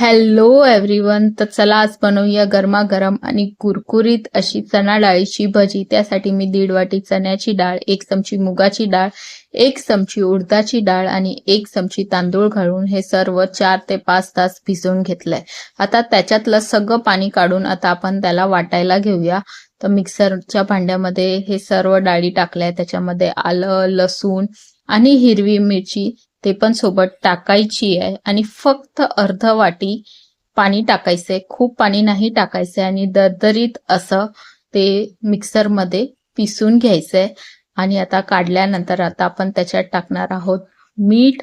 Hello everyone. तर चला आज बनवूया गरमागरम आणि कुरकुरीत अशी चणा डाळीची भजी. त्यासाठी मी 1.5 वाटी चण्याची डाळ, 1 चमची मुगाची डाळ, 1 चमची उडदाची डाळ आणि 1 चमची तांदूळ घालून हे सर्व 4 ते 5 तास भिजवून घेतलंय. आता त्याच्यातलं सगळं पाणी काढून आता आपण त्याला वाटायला घेऊया. तर मिक्सरच्या भांड्यामध्ये हे सर्व डाळी टाकल्या, त्याच्यामध्ये आलं, लसूण आणि हिरवी मिरची ते पण सोबत टाकायची आहे आणि फक्त अर्ध वाटी पाणी टाकायचंय. खूप पाणी नाही टाकायचंय आणि दरदरीत असं ते मिक्सरमध्ये पिसून घ्यायचंय. आणि आता काढल्यानंतर आता आपण त्याच्यात टाकणार आहोत मीठ,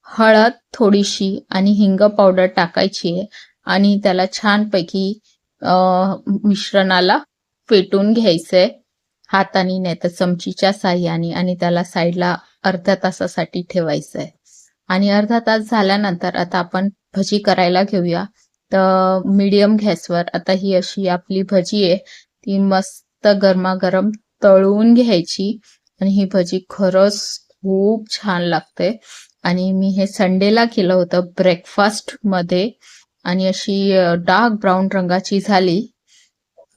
हळद थोडीशी आणि हिंग पावडर टाकायची आहे आणि त्याला छानपैकी मिश्रणाला फेटून घ्यायचंय हाताने नाही तर चमचीच्या साह्याने आणि त्याला साईडला अर्ध्या तासासाठी ठेवायचं आहे. आणि अर्धा तास झाल्यानंतर आता आपण भजी करायला घेऊया. तर मीडियम गॅसवर आता ही अशी आपली भजी आहे, ती मस्त गरमागरम तळून घ्यायची आणि ही भजी खरंच खूप छान लागते. आणि मी हे संडेला केलं होतं ब्रेकफास्ट मध्ये आणि अशी डार्क ब्राऊन रंगाची झाली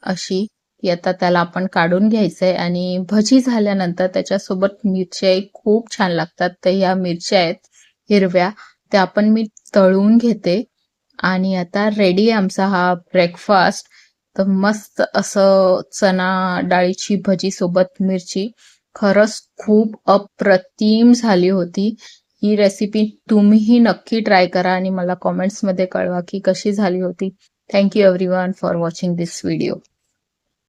अशी की आता त्याला आपण काढून घ्यायचंय. आणि भजी झाल्यानंतर त्याच्यासोबत मिरच्या खूप छान लागतात. तर ह्या मिरच्या आहेत हिरव्या, त्या आपण मी तळून घेते. आणि आता रेडी आहे आमचा हा ब्रेकफास्ट. तर मस्त असं चणा डाळीची भजी सोबत मिरची खरंच खूप अप्रतिम झाली होती. ही रेसिपी तुम्हीही नक्की ट्राय करा आणि मला कॉमेंट्समध्ये कळवा की कशी झाली होती. Thank you everyone for watching this video.